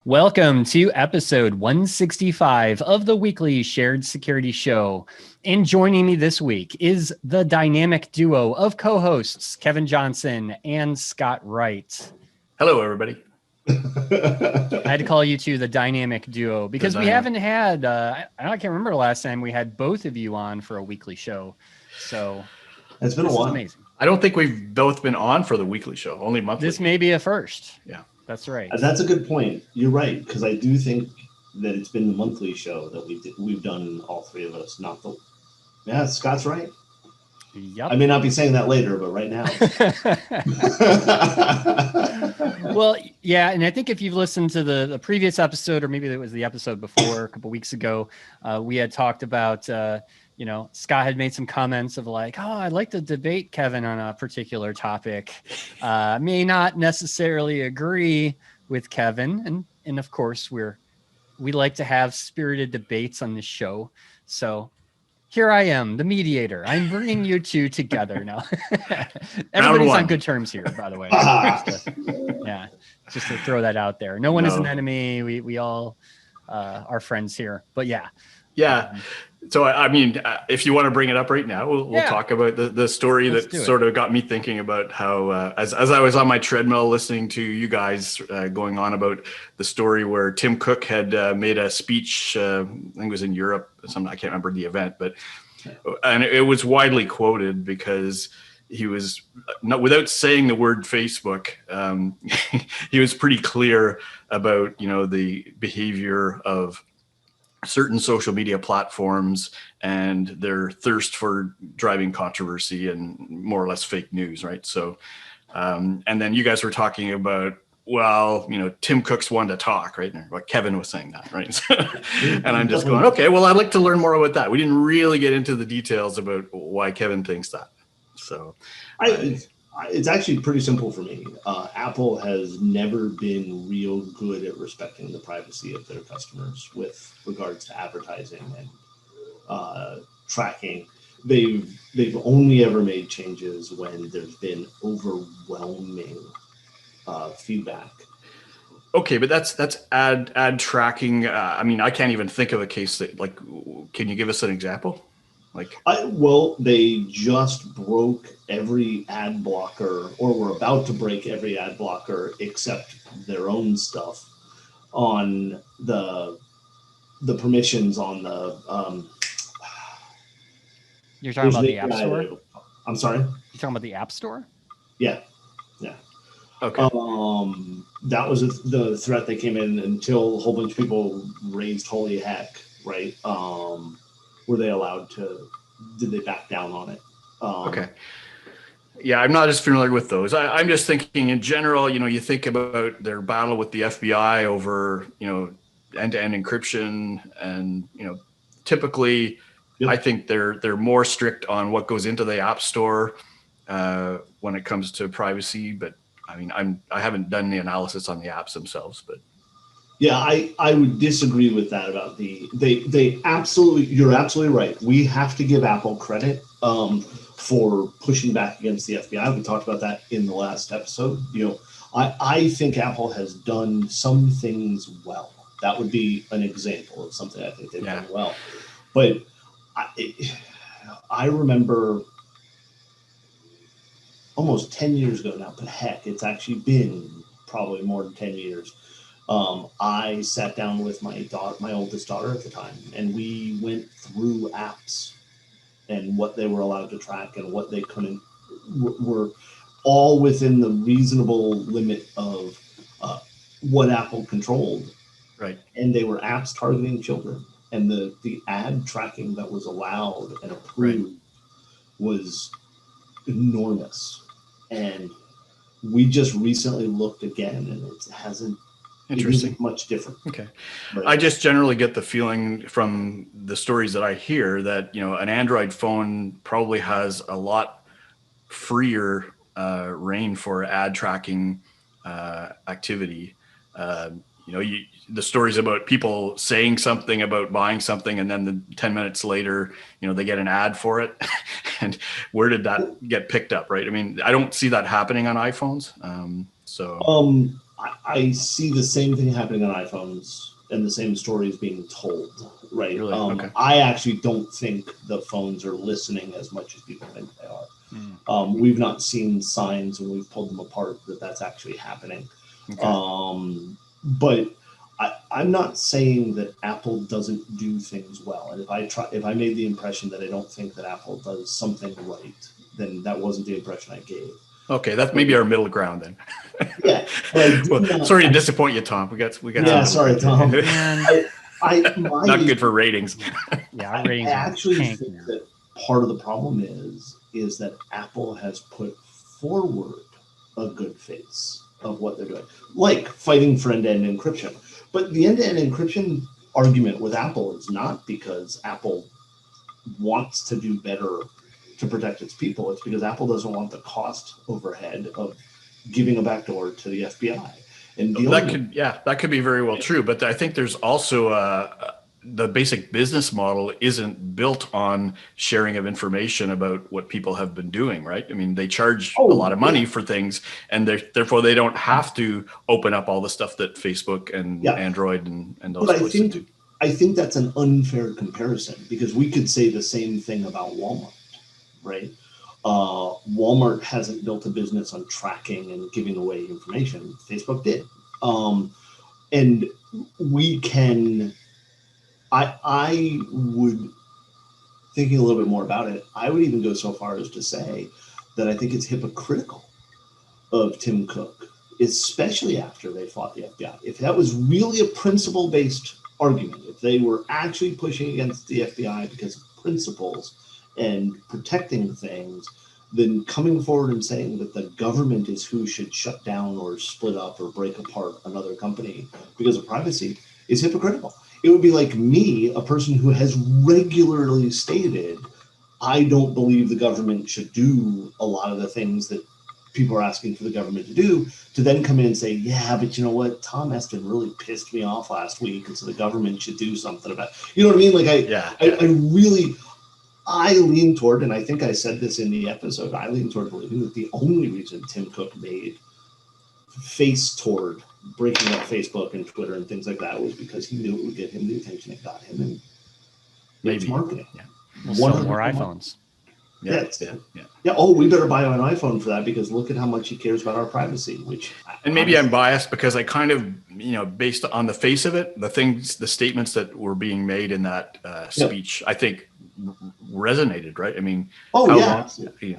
Welcome to episode 165 of the weekly Shared Security Show. And joining me this week is the dynamic duo of co-hosts, Kevin Johnson and Scott Wright. Hello, everybody. I had to call you two the dynamic duo because we haven't had, I can't remember the last time we had both of you on for a weekly show. So it's been a while. Amazing. I don't think we've both been on for the weekly show, only monthly. This may be a first. Yeah. That's right. That's a good point. You're right, because I do think that it's been the monthly show that we've done, all three of us. Not the Scott's right. Yep. I may not be saying that later, but right now. Well, yeah, and I think if you've listened to the previous episode, or maybe it was the episode before a couple weeks ago, we had talked about Scott had made some comments of like, oh, I'd like to debate Kevin on a particular topic. May not necessarily agree with Kevin. And of course, we like to have spirited debates on this show. So here I am, the mediator. I'm bringing you two together now. Everybody's on good terms here, by the way. Just to throw that out there. No one is an enemy. We all are friends here. But yeah. Yeah. So, I mean, if you want to bring it up right now, we'll talk about the story that sort of got me thinking about how, as I was on my treadmill listening to you guys going on about the story where Tim Cook had made a speech, I think it was in Europe, I can't remember the event, and it was widely quoted because he was, without saying the word Facebook, he was pretty clear about, the behavior of certain social media platforms and their thirst for driving controversy and more or less fake news, right? So, and then you guys were talking about, Tim Cook's one to talk, right? What Kevin was saying that, right? And I'm just going, okay, well, I'd like to learn more about that. We didn't really get into the details about why Kevin thinks that. So it's actually pretty simple for me. Apple has never been real good at respecting the privacy of their customers with regards to advertising and tracking. They've only ever made changes when there's been overwhelming feedback. Okay, but that's ad tracking. I mean, I can't even think of a case that, like, can you give us an example? They just broke every ad blocker, or were about to break every ad blocker except their own stuff on the permissions on the. You're talking about the App Store? I'm sorry? You're talking about the App Store? Yeah. Okay. That was the threat that came in until a whole bunch of people raised holy heck, right? Were they allowed to? Did they back down on it? Okay. Yeah, I'm not as familiar with those. I'm just thinking in general, you think about their battle with the FBI over, end-to-end encryption, and, typically, yep. I think they're more strict on what goes into the App Store when it comes to privacy. But I mean, I haven't done the analysis on the apps themselves, but. Yeah, I would disagree with that about they absolutely, you're absolutely right. We have to give Apple credit for pushing back against the FBI. We talked about that in the last episode. I think Apple has done some things well. That would be an example of something I think they've done well. But I remember almost 10 years ago now, but heck, it's actually been probably more than 10 years. I sat down with my oldest daughter at the time, and we went through apps and what they were allowed to track and what they couldn't, were all within the reasonable limit of what Apple controlled. Right. And they were apps targeting children, and the ad tracking that was allowed and approved was enormous. And we just recently looked again, and it hasn't. Interesting. Much different. Okay. But I just generally get the feeling from the stories that I hear that, an Android phone probably has a lot freer reign for ad tracking activity. The stories about people saying something about buying something, and then 10 minutes later, they get an ad for it. And where did that get picked up? Right. I mean, I don't see that happening on iPhones. I see the same thing happening on iPhones and the same stories being told, right? Really? Okay. I actually don't think the phones are listening as much as people think they are. Mm. We've not seen signs when we've pulled them apart that that's actually happening. Okay. But I'm not saying that Apple doesn't do things well. And if I made the impression that I don't think that Apple does something right, then that wasn't the impression I gave. Okay, that's maybe our middle ground then. Yeah. But well, sorry to disappoint you, Tom. We got. Yeah, sorry, Tom. Not good for ratings. Yeah, our ratings I actually tank think now. that part of the problem is that Apple has put forward a good face of what they're doing, like fighting for end-to-end encryption. But the end-to-end encryption argument with Apple is not because Apple wants to do better to protect its people. It's because Apple doesn't want the cost overhead of giving a backdoor to the FBI. And that could be very well true. But I think there's also the basic business model isn't built on sharing of information about what people have been doing, right? I mean, they charge a lot of money for things, and therefore they don't have to open up all the stuff that Facebook and Android and those places do. I think that's an unfair comparison, because we could say the same thing about Walmart, right? Walmart hasn't built a business on tracking and giving away information. Facebook did. And we can, I would, thinking a little bit more about it, I would even go so far as to say that I think it's hypocritical of Tim Cook, especially after they fought the FBI. If that was really a principle-based argument, if they were actually pushing against the FBI because of principles and protecting things, then coming forward and saying that the government is who should shut down or split up or break apart another company because of privacy is hypocritical. It would be like me, a person who has regularly stated, I don't believe the government should do a lot of the things that people are asking for the government to do, to then come in and say, yeah, but you know what, Tom Eston really pissed me off last week, and so the government should do something about it. You know what I mean? Like I lean toward, and I think I said this in the episode, I lean toward believing that the only reason Tim Cook made face toward breaking up Facebook and Twitter and things like that was because he knew it would get him the attention it got him, and maybe marketing. Yeah, we'll sell more iPhones. Yeah. Oh, we better buy an iPhone for that, because look at how much he cares about our privacy. And maybe I'm biased because I kind of, based on the face of it, the statements that were being made in that speech, I think resonated, right? I mean, absolutely.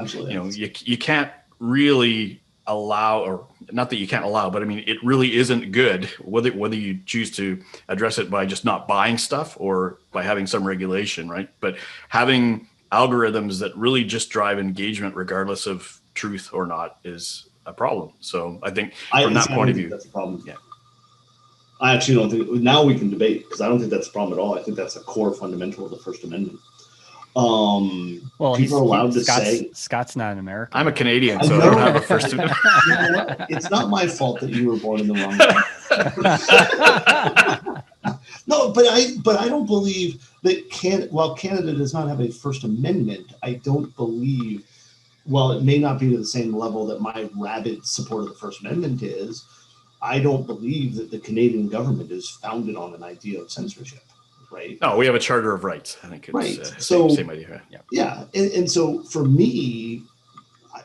You can't really allow, or not that you can't allow, but I mean, it really isn't good whether you choose to address it by just not buying stuff or by having some regulation, right? But having algorithms that really just drive engagement regardless of truth or not is a problem. So I think from that point of view, that's a problem. Yeah. I actually don't think, now we can debate, because I don't think that's a problem at all. I think that's a core fundamental of the First Amendment. Well, people are allowed to say Scott's not an American. I'm a Canadian, so I don't have a First Amendment. You know what? It's not my fault that you were born in the wrong country. No, but I don't believe that while Canada does not have a First Amendment, I don't believe, while it may not be to the same level that my rabid support of the First Amendment is, I don't believe that the Canadian government is founded on an idea of censorship, right? No, we have a Charter of Rights. I think it's same idea. Yeah. And so for me,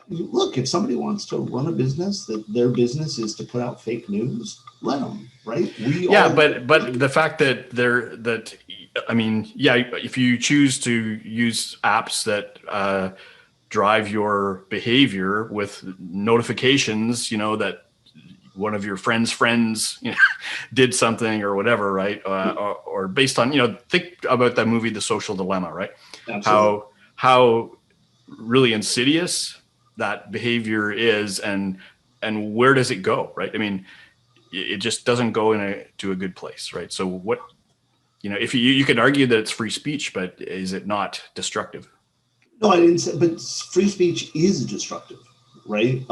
look, if somebody wants to run a business, that their business is to put out fake news, let them, right? But the fact that if you choose to use apps that drive your behavior with notifications, that one of your friends did something or whatever, right? Or based on, think about that movie, The Social Dilemma, right? Absolutely. How really insidious that behavior is, and where does it go, right? I mean, it just doesn't go to a good place, right? So what, if you could argue that it's free speech, but is it not destructive? No, I didn't say, but free speech is destructive, right?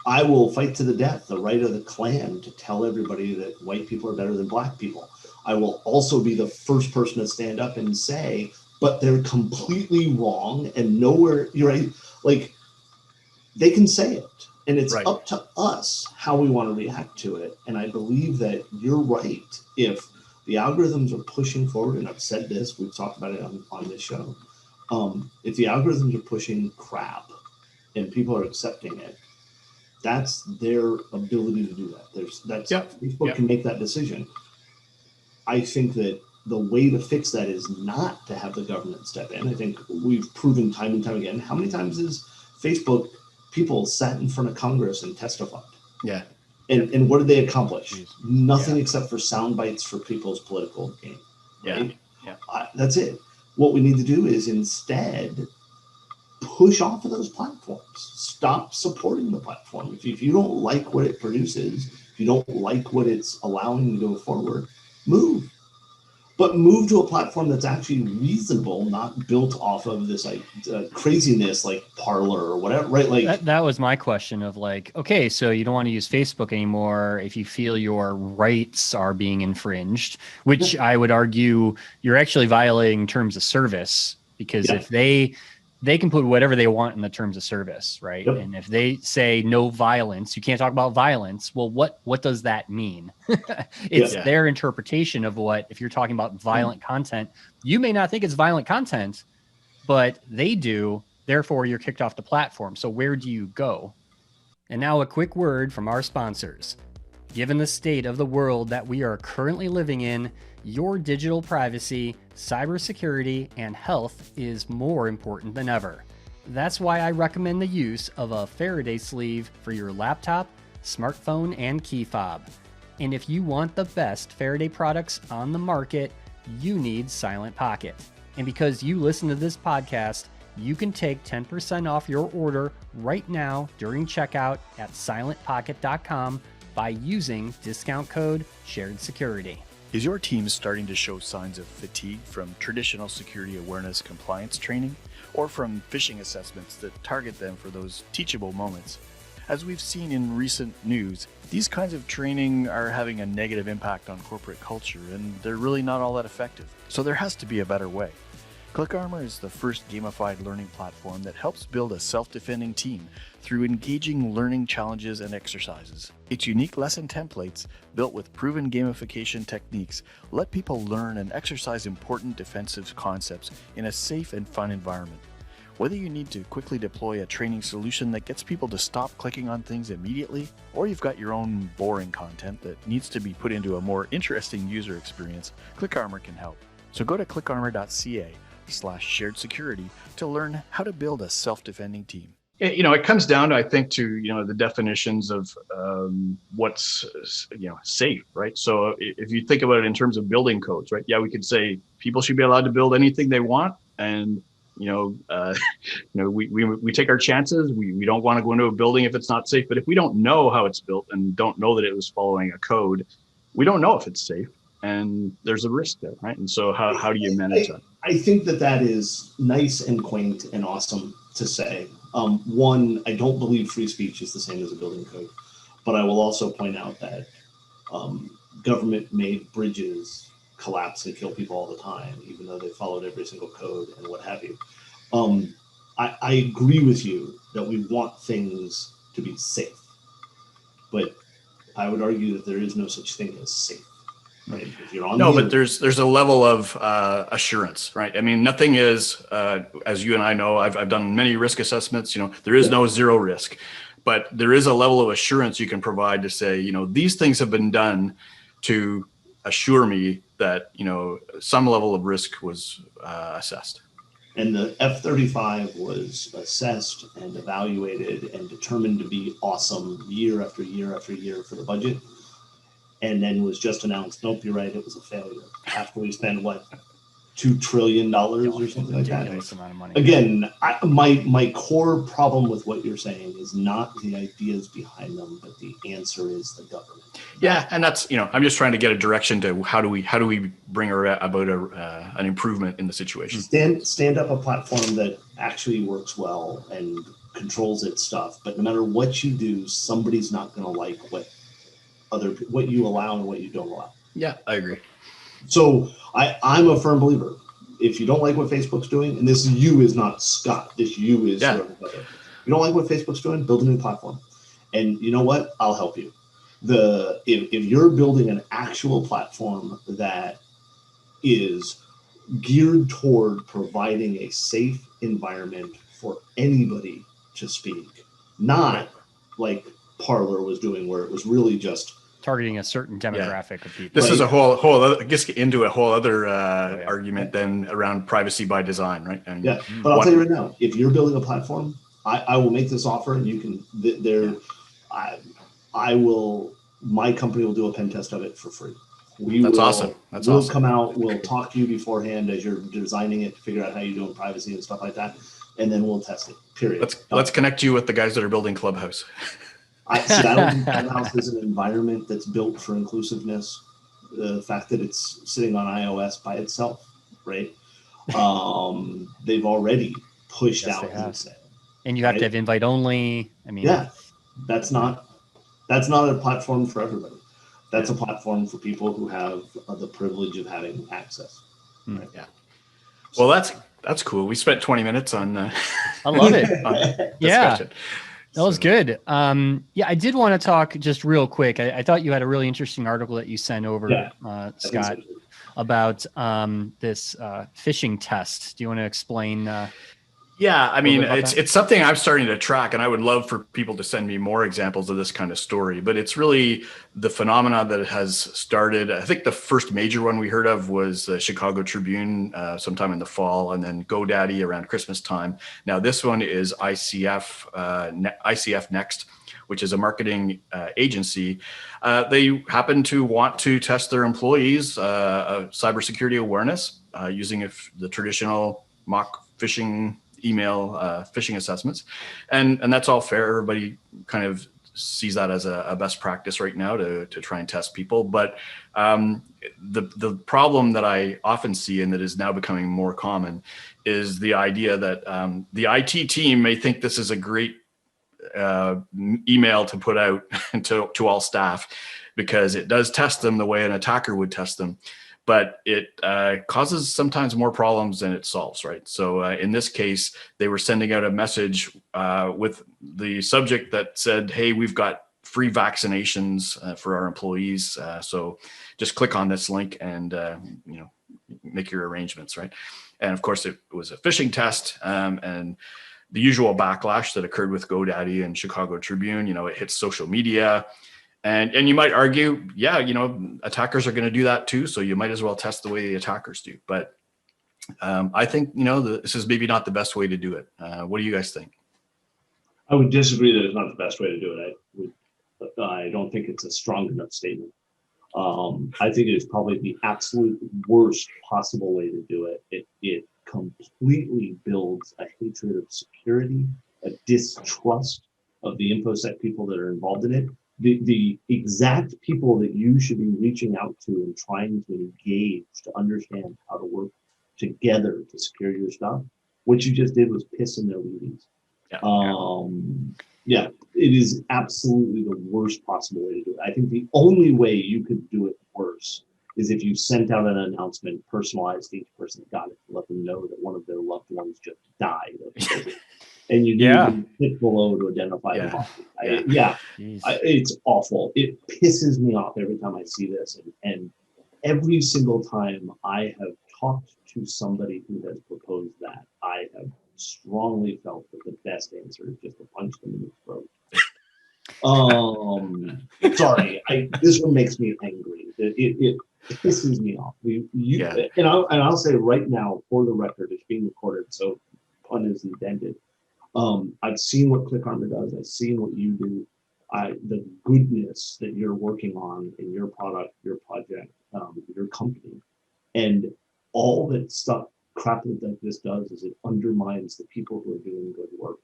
I will fight to the death the right of the Klan to tell everybody that white people are better than black people. I will also be the first person to stand up and say, but they're completely wrong, and nowhere, you're right, like, they can say it. And it's up to us how we want to react to it. And I believe that you're right. If the algorithms are pushing forward, and I've said this, we've talked about it on this show. If the algorithms are pushing crap and people are accepting it, that's their ability to do that. Facebook can make that decision. I think that the way to fix that is not to have the government step in. I think we've proven time and time again. How many times is Facebook people sat in front of Congress and testified? Yeah. And what did they accomplish? Nothing except for sound bites for people's political gain. Right? Yeah. That's it. What we need to do is instead push off of those platforms. Stop supporting the platform. If you don't like what it produces, if you don't like what it's allowing to go forward, move. But move to a platform that's actually reasonable, not built off of this like craziness like Parler or whatever, right? Like that was my question of like, okay, so you don't want to use Facebook anymore if you feel your rights are being infringed, which I would argue you're actually violating terms of service, because if they can put whatever they want in the terms of service, right? Yep. And if they say no violence, you can't talk about violence. Well, what does that mean? It's their interpretation of what, if you're talking about violent content, you may not think it's violent content, but they do. Therefore, you're kicked off the platform. So where do you go? And now a quick word from our sponsors. Given the state of the world that we are currently living in, your digital privacy, cybersecurity, and health is more important than ever. That's why I recommend the use of a Faraday sleeve for your laptop, smartphone, and key fob. And if you want the best Faraday products on the market, you need Silent Pocket. And because you listen to this podcast, you can take 10% off your order right now during checkout at silentpocket.com by using discount code SharedSecurity. Is your team starting to show signs of fatigue from traditional security awareness compliance training, or from phishing assessments that target them for those teachable moments? As we've seen in recent news, these kinds of training are having a negative impact on corporate culture, and they're really not all that effective. So there has to be a better way. ClickArmor is the first gamified learning platform that helps build a self-defending team through engaging learning challenges and exercises. Its unique lesson templates, built with proven gamification techniques, let people learn and exercise important defensive concepts in a safe and fun environment. Whether you need to quickly deploy a training solution that gets people to stop clicking on things immediately, or you've got your own boring content that needs to be put into a more interesting user experience, ClickArmor can help. So go to clickarmor.ca/sharedsecurity to learn how to build a self-defending team. It comes down to, I think, to the definitions of what's safe, right? So if you think about it in terms of building codes, right? Yeah, we could say people should be allowed to build anything they want, and we take our chances. We don't want to go into a building if it's not safe. But if we don't know how it's built and don't know that it was following a code, we don't know if it's safe, and there's a risk there, right? And so how do you manage that? I think that is nice and quaint and awesome to say. One, I don't believe free speech is the same as a building code, but I will also point out that government-made bridges collapse and kill people all the time, even though they followed every single code and what have you. I agree with you that we want things to be safe, but I would argue that there is no such thing as safe. Right? If you're on but there's a level of assurance, right? I mean, nothing is, as you and I know, I've done many risk assessments. There is no zero risk, but there is a level of assurance you can provide to say, these things have been done to assure me that some level of risk was assessed. And the F-35 was assessed and evaluated and determined to be awesome year after year after year for the budget. And then was just announced, nope, you're right, it was a failure. After we spent, $2 trillion or something like that? Amount of money. Again, my core problem with what you're saying is not the ideas behind them, but the answer is the government. Yeah, and that's, I'm just trying to get a direction to how do we bring about an improvement in the situation. Stand up a platform that actually works well and controls its stuff, but no matter what you do, somebody's not going to like what you allow and what you don't allow. Yeah, I agree. So I'm a firm believer. If you don't like what Facebook's doing, and this you is not Scott, this you is. Yeah. You don't like what Facebook's doing, build a new platform. And you know what? I'll help you. If you're building an actual platform that is geared toward providing a safe environment for anybody to speak, not like Parler was doing, where it was really just targeting a certain demographic of people. This is a whole other, I guess, into a whole other argument then around privacy by design, right? And but I'll tell you right now, if you're building a platform, I will make this offer, and you can. My company will do a pen test of it for free. That's awesome. We'll come out, we'll talk to you beforehand as you're designing it to figure out how you're doing privacy and stuff like that, and then we'll test it. Period. Let's connect you with the guys that are building Clubhouse. I don't think Clubhouse is an environment that's built for inclusiveness. The fact that it's sitting on iOS by itself, right? They've already pushed out consent. And you have to have invite only. I mean, that's not a platform for everybody. That's a platform for people who have the privilege of having access. Right? Yeah. Well, that's cool. We spent 20 minutes on. I love it. Yeah. That was good. I did want to talk just real quick. I thought you had a really interesting article that you sent over, Scott, about this phishing test. Do you want to explain? I mean, it's something I'm starting to track, and I would love for people to send me more examples of this kind of story. But it's really the phenomena that has started. I think the first major one we heard of was the Chicago Tribune sometime in the fall, and then GoDaddy around Christmas time. Now this one is ICF Next, which is a marketing agency. They happen to want to test their employees' cybersecurity awareness using the traditional mock phishing email phishing assessments, and that's all fair. Everybody kind of sees that as a best practice right now to try and test people. But the problem that I often see, and that is now becoming more common, is the idea that the IT team may think this is a great email to put out to all staff, because it does test them the way an attacker would test them. But it causes sometimes more problems than it solves, right? So in this case, they were sending out a message with the subject that said, "Hey, we've got free vaccinations for our employees. So just click on this link and make your arrangements," right? And of course, it was a phishing test, and the usual backlash that occurred with GoDaddy and Chicago Tribune. It hits social media. And you might argue, attackers are going to do that too, so you might as well test the way the attackers do. But I think, this is maybe not the best way to do it. What do you guys think? I would disagree that it's not the best way to do it. I don't think it's a strong enough statement. I think it is probably the absolute worst possible way to do it. It completely builds a hatred of security, a distrust of the InfoSec people that are involved in it. The exact people that you should be reaching out to and trying to engage to understand how to work together to secure your stuff. What you just did was piss in their Wheaties. It is absolutely the worst possible way to do it. I think the only way you could do it worse is if you sent out an announcement personalized to each person that got it, to let them know that one of their loved ones just died. And you didn't click below to identify the body. It's awful. It pisses me off every time I see this. And every single time I have talked to somebody who has proposed that, I have strongly felt that the best answer is just to punch them in the throat. Sorry, this one makes me angry. It pisses me off. And I'll say right now, for the record, it's being recorded, so pun is intended. I've seen what ClickArmor does. I've seen what you do. The goodness that you're working on in your product, your project, your company, and all that crap that this does is it undermines the people who are doing good work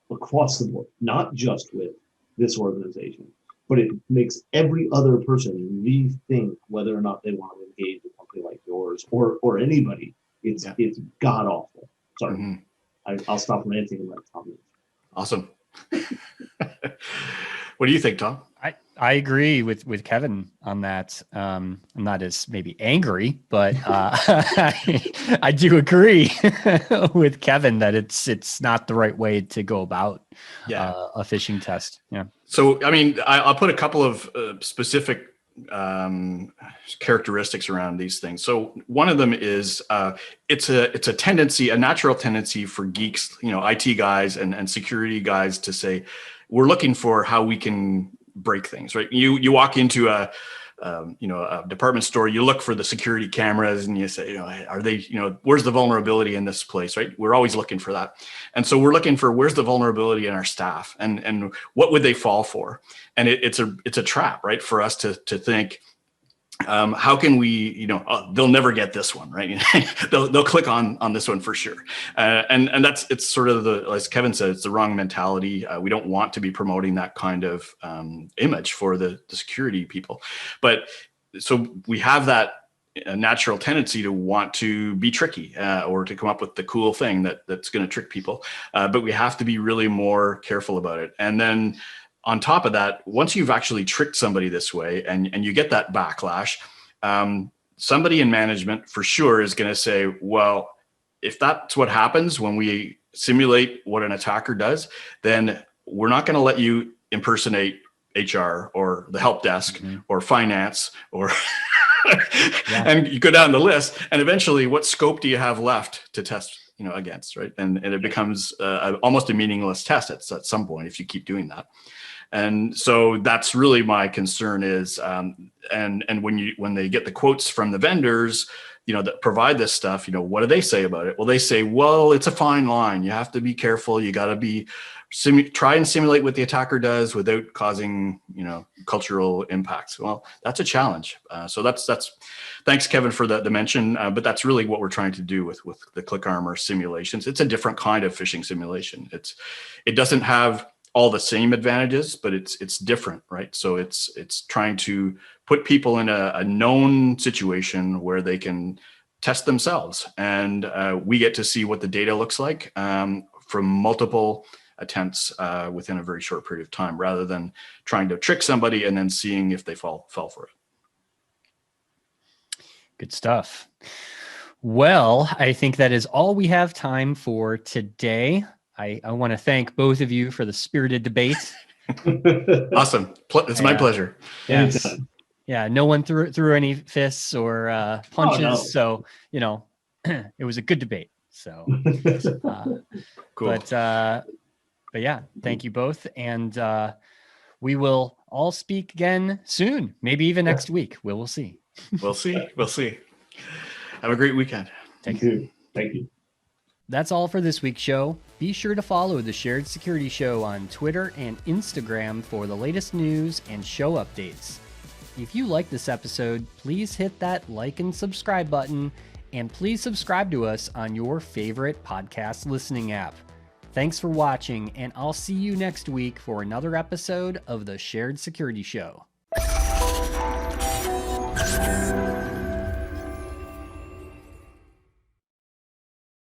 across the board, not just with this organization, but it makes every other person rethink whether or not they want to engage a company like yours or anybody. It's god awful. Sorry. Mm-hmm. I'll stop ranting in my comments. Awesome. What do you think, Tom? I agree with Kevin on that. I'm not as maybe angry, but I do agree with Kevin that it's not the right way to go about a phishing test. Yeah. So, I mean, I'll put a couple of specific characteristics around these things. So one of them is it's a tendency, a natural tendency for geeks, IT guys and security guys to say, we're looking for how we can break things, right? You walk into a department store, you look for the security cameras and you say, are they, where's the vulnerability in this place, right? We're always looking for that. And so we're looking for where's the vulnerability in our staff and what would they fall for? And it's a trap, right? For us to think, how can we, they'll never get this one, right? they'll click on this one for sure. And it's sort of as Kevin said, it's the wrong mentality. We don't want to be promoting that kind of image for the security people. But so we have that natural tendency to want to be tricky or to come up with the cool thing that's going to trick people. But we have to be really more careful about it. And then on top of that, once you've actually tricked somebody this way and you get that backlash, somebody in management for sure is going to say, well, if that's what happens when we simulate what an attacker does, then we're not going to let you impersonate HR or the help desk or finance or and you go down the list. And eventually, what scope do you have left to test against, right? And it becomes almost a meaningless test at some point if you keep doing that. And so that's really my concern is, and when they get the quotes from the vendors, that provide this stuff, what do they say about it? Well, they say, well, it's a fine line. You have to be careful. You got to try and simulate what the attacker does without causing, cultural impacts. Well, that's a challenge. So that's thanks, Kevin, for the mention. But that's really what we're trying to do with the ClickArmor simulations. It's a different kind of phishing simulation. It doesn't have all the same advantages, but it's different, right? So it's trying to put people in a known situation where they can test themselves, and we get to see what the data looks like from multiple attempts within a very short period of time, rather than trying to trick somebody and then seeing if they fall for it. Good stuff. Well, I think that is all we have time for today. I want to thank both of you for the spirited debate. Awesome. It's my pleasure. Yes. Yeah. No one threw any fists or punches. Oh, no. So, it was a good debate. So, cool. But yeah, thank you both. And we will all speak again soon, maybe even next week. We'll see. We'll see. Have a great weekend. Thank you. Thank you. That's all for this week's show. Be sure to follow the Shared Security Show on Twitter and Instagram for the latest news and show updates. If you like this episode, please hit that like and subscribe button, and please subscribe to us on your favorite podcast listening app. Thanks for watching, and I'll see you next week for another episode of the Shared Security Show.